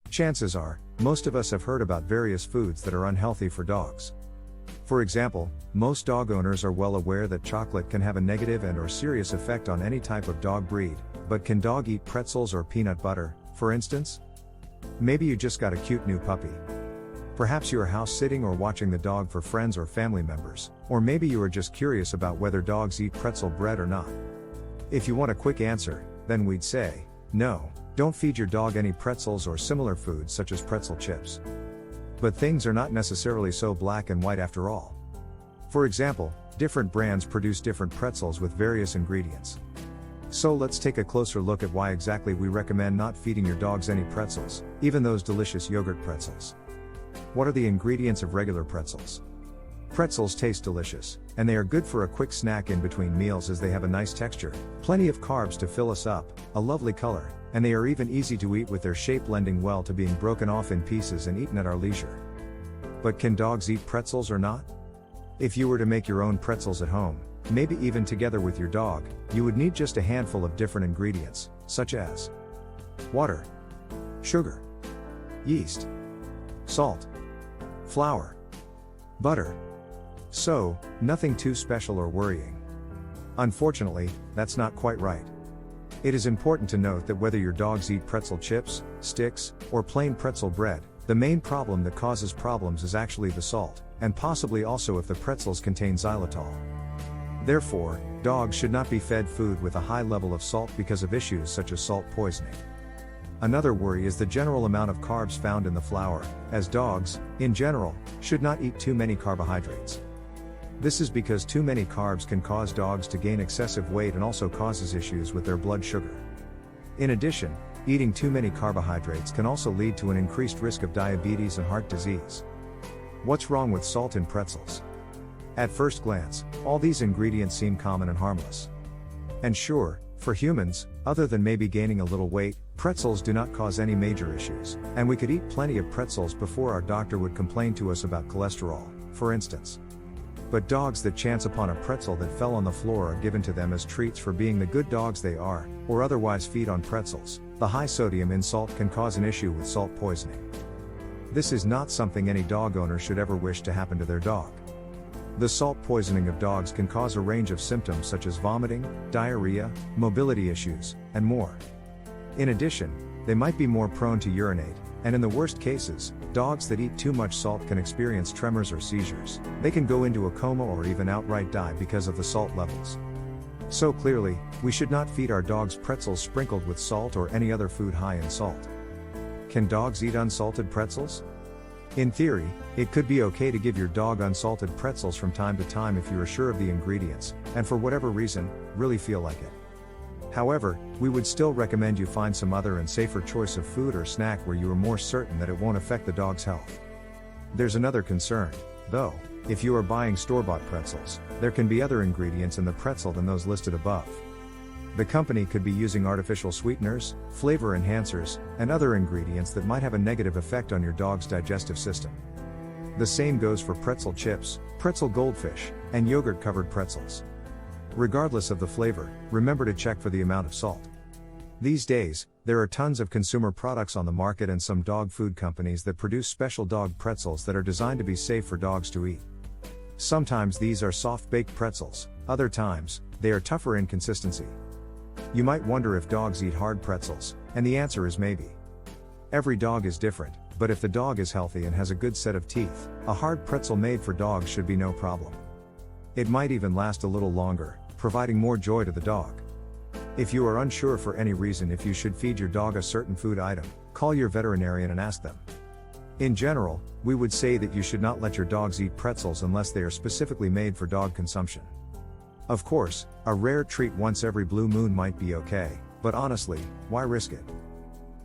Chances are, most of us have heard about various foods that are unhealthy for dogs. For example, most dog owners are well aware that chocolate can have a negative and/or serious effect on any type of dog breed, but can dog eat pretzels or peanut butter, for instance? Maybe you just got a cute new puppy. Perhaps you are house sitting or watching the dog for friends or family members, or maybe you are just curious about whether dogs eat pretzel bread or not. If you want a quick answer, then we'd say, no, don't feed your dog any pretzels or similar foods such as pretzel chips. But things are not necessarily so black and white after all. For example, different brands produce different pretzels with various ingredients. So let's take a closer look at why exactly we recommend not feeding your dogs any pretzels, even those delicious yogurt pretzels. What are the ingredients of regular pretzels? Pretzels taste delicious, and they are good for a quick snack in between meals as they have a nice texture, plenty of carbs to fill us up, a lovely color, and they are even easy to eat with their shape lending well to being broken off in pieces and eaten at our leisure. But can dogs eat pretzels or not? If you were to make your own pretzels at home, maybe even together with your dog, you would need just a handful of different ingredients, such as water, sugar, yeast, salt, flour, butter. So, nothing too special or worrying. Unfortunately, that's not quite right. It is important to note that whether your dogs eat pretzel chips, sticks, or plain pretzel bread, the main problem that causes problems is actually the salt, and possibly also if the pretzels contain xylitol. Therefore, dogs should not be fed food with a high level of salt because of issues such as salt poisoning. Another worry is the general amount of carbs found in the flour, as dogs, in general, should not eat too many carbohydrates. This is because too many carbs can cause dogs to gain excessive weight and also causes issues with their blood sugar. In addition, eating too many carbohydrates can also lead to an increased risk of diabetes and heart disease. What's wrong with salt in pretzels? At first glance, all these ingredients seem common and harmless. And sure, for humans, other than maybe gaining a little weight, pretzels do not cause any major issues, and we could eat plenty of pretzels before our doctor would complain to us about cholesterol, for instance. But dogs that chance upon a pretzel that fell on the floor are given to them as treats for being the good dogs they are, or otherwise feed on pretzels. The high sodium in salt can cause an issue with salt poisoning. This is not something any dog owner should ever wish to happen to their dog. The salt poisoning of dogs can cause a range of symptoms such as vomiting, diarrhea, mobility issues, and more. In addition, they might be more prone to urinate, and in the worst cases, dogs that eat too much salt can experience tremors or seizures. They can go into a coma or even outright die because of the salt levels. So clearly, we should not feed our dogs pretzels sprinkled with salt or any other food high in salt. Can dogs eat unsalted pretzels? In theory, it could be okay to give your dog unsalted pretzels from time to time if you are sure of the ingredients, and for whatever reason, really feel like it. However, we would still recommend you find some other and safer choice of food or snack where you are more certain that it won't affect the dog's health. There's another concern, though. If you are buying store-bought pretzels, there can be other ingredients in the pretzel than those listed above. The company could be using artificial sweeteners, flavor enhancers, and other ingredients that might have a negative effect on your dog's digestive system. The same goes for pretzel chips, pretzel goldfish, and yogurt-covered pretzels. Regardless of the flavor, remember to check for the amount of salt. These days, there are tons of consumer products on the market and some dog food companies that produce special dog pretzels that are designed to be safe for dogs to eat. Sometimes these are soft-baked pretzels, other times, they are tougher in consistency. You might wonder if dogs eat hard pretzels, and the answer is maybe. Every dog is different, but if the dog is healthy and has a good set of teeth, a hard pretzel made for dogs should be no problem. It might even last a little longer, providing more joy to the dog. If you are unsure for any reason if you should feed your dog a certain food item, call your veterinarian and ask them. In general, we would say that you should not let your dogs eat pretzels unless they are specifically made for dog consumption. Of course, a rare treat once every blue moon might be okay, but honestly, why risk it?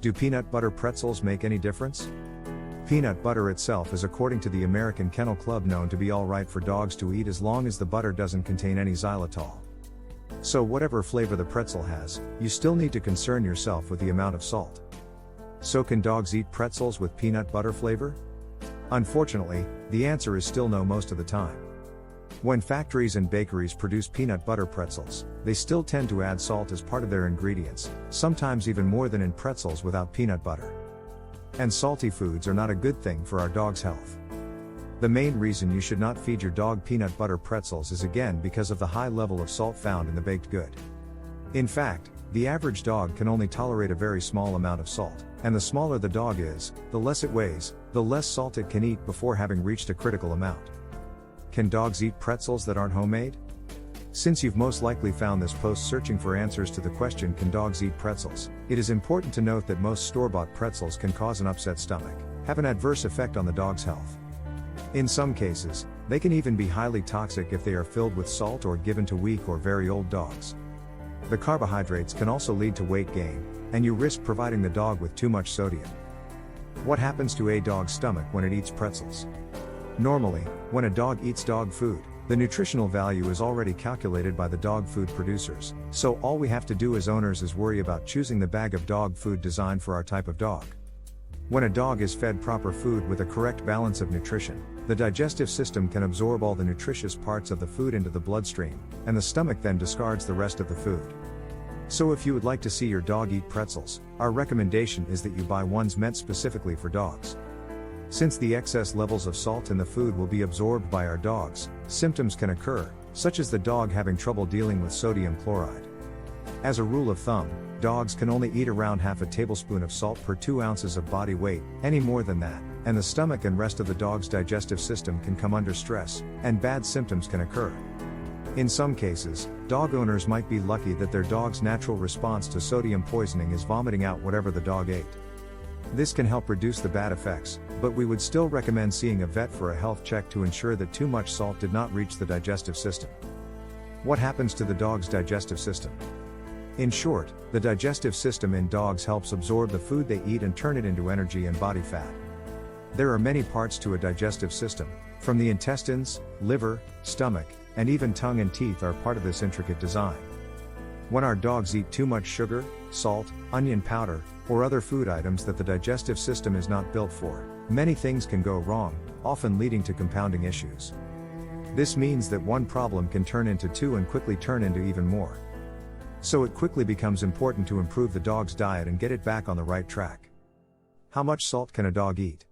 Do peanut butter pretzels make any difference? Peanut butter itself is, according to the American Kennel Club, known to be alright for dogs to eat as long as the butter doesn't contain any xylitol. So whatever flavor the pretzel has, you still need to concern yourself with the amount of salt. So can dogs eat pretzels with peanut butter flavor? Unfortunately, the answer is still no most of the time. When factories and bakeries produce peanut butter pretzels, they still tend to add salt as part of their ingredients, sometimes even more than in pretzels without peanut butter. and salty foods are not a good thing for our dog's health. The main reason you should not feed your dog peanut butter pretzels is again because of the high level of salt found in the baked good. In fact, the average dog can only tolerate a very small amount of salt, and the smaller the dog is, the less it weighs, the less salt it can eat before having reached a critical amount. Can dogs eat pretzels that aren't homemade? Since you've most likely found this post searching for answers to the question, can dogs eat pretzels? It is important to note that most store-bought pretzels can cause an upset stomach, have an adverse effect on the dog's health. In some cases, they can even be highly toxic if they are filled with salt or given to weak or very old dogs. The carbohydrates can also lead to weight gain, and you risk providing the dog with too much sodium. What happens to a dog's stomach when it eats pretzels? Normally, when a dog eats dog food, the nutritional value is already calculated by the dog food producers, so all we have to do as owners is worry about choosing the bag of dog food designed for our type of dog. When a dog is fed proper food with a correct balance of nutrition, the digestive system can absorb all the nutritious parts of the food into the bloodstream, and the stomach then discards the rest of the food. So if you would like to see your dog eat pretzels, our recommendation is that you buy ones meant specifically for dogs. Since the excess levels of salt in the food will be absorbed by our dogs, symptoms can occur, such as the dog having trouble dealing with sodium chloride. As a rule of thumb, dogs can only eat around half a tablespoon of salt per 2 ounces of body weight. Any more than that, and the stomach and rest of the dog's digestive system can come under stress, and bad symptoms can occur. In some cases, dog owners might be lucky that their dog's natural response to sodium poisoning is vomiting out whatever the dog ate. This can help reduce the bad effects, but we would still recommend seeing a vet for a health check to ensure that too much salt did not reach the digestive system. What happens to the dog's digestive system? In short, the digestive system in dogs helps absorb the food they eat and turn it into energy and body fat. There are many parts to a digestive system, from the intestines, liver, stomach, and even tongue and teeth are part of this intricate design. When our dogs eat too much sugar, salt, onion powder, or other food items that the digestive system is not built for, many things can go wrong, often leading to compounding issues. This means that one problem can turn into two and quickly turn into even more. So it quickly becomes important to improve the dog's diet and get it back on the right track. How much salt can a dog eat?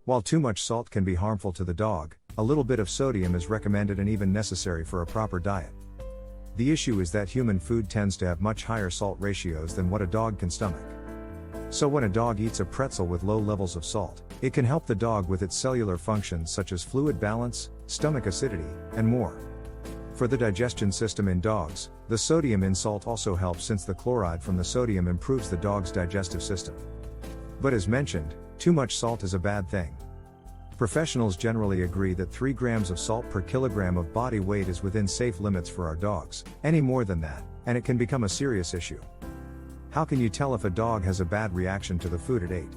While too much salt can be harmful to the dog, a little bit of sodium is recommended and even necessary for a proper diet. The issue is that human food tends to have much higher salt ratios than what a dog can stomach. So when a dog eats a pretzel with low levels of salt, it can help the dog with its cellular functions such as fluid balance, stomach acidity, and more. For the digestion system in dogs, the sodium in salt also helps since the chloride from the sodium improves the dog's digestive system. But as mentioned, too much salt is a bad thing. Professionals generally agree that 3 grams of salt per kilogram of body weight is within safe limits for our dogs. Any more than that, and it can become a serious issue. How can you tell if a dog has a bad reaction to the food it ate?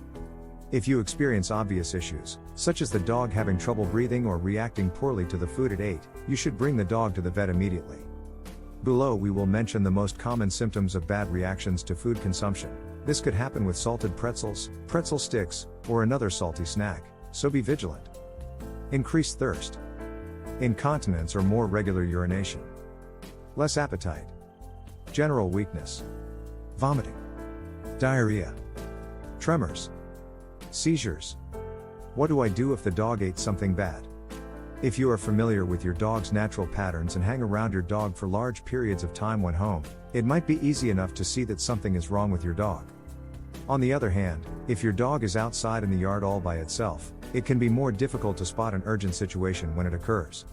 If you experience obvious issues, such as the dog having trouble breathing or reacting poorly to the food it ate, you should bring the dog to the vet immediately. Below we will mention the most common symptoms of bad reactions to food consumption. This could happen with salted pretzels, pretzel sticks, or another salty snack, so be vigilant. Increased thirst. Incontinence or more regular urination. Less appetite. General weakness. Vomiting. Diarrhea. Tremors. Seizures. What do I do if the dog ate something bad? If you are familiar with your dog's natural patterns and hang around your dog for large periods of time when home, it might be easy enough to see that something is wrong with your dog. On the other hand, if your dog is outside in the yard all by itself, it can be more difficult to spot an urgent situation when it occurs.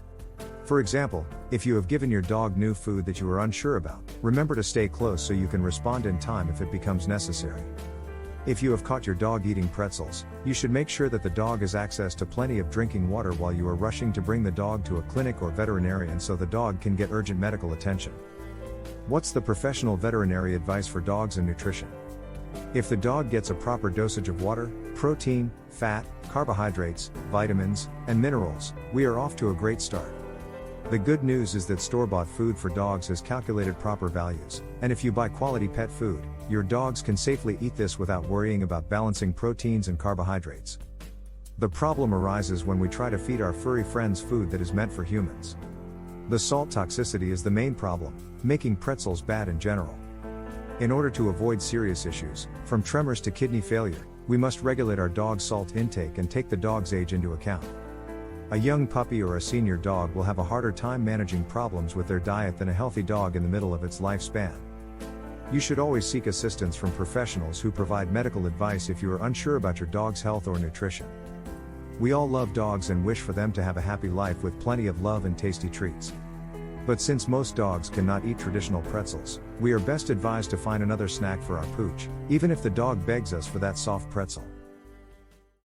For example, if you have given your dog new food that you are unsure about, remember to stay close so you can respond in time if it becomes necessary. If you have caught your dog eating pretzels, you should make sure that the dog has access to plenty of drinking water while you are rushing to bring the dog to a clinic or veterinarian so the dog can get urgent medical attention. What's the professional veterinary advice for dogs and nutrition? If the dog gets a proper dosage of water, protein, fat, carbohydrates, vitamins, and minerals, we are off to a great start. The good news is that store-bought food for dogs has calculated proper values, and if you buy quality pet food, your dogs can safely eat this without worrying about balancing proteins and carbohydrates. The problem arises when we try to feed our furry friends food that is meant for humans. The salt toxicity is the main problem, making pretzels bad in general. In order to avoid serious issues, from tremors to kidney failure, We must regulate our dog's salt intake and take the dog's age into account. A young puppy or a senior dog will have a harder time managing problems with their diet than a healthy dog in the middle of its lifespan. You should always seek assistance from professionals who provide medical advice if you are unsure about your dog's health or nutrition. We all love dogs and wish for them to have a happy life with plenty of love and tasty treats. But since most dogs cannot eat traditional pretzels, we are best advised to find another snack for our pooch, even if the dog begs us for that soft pretzel.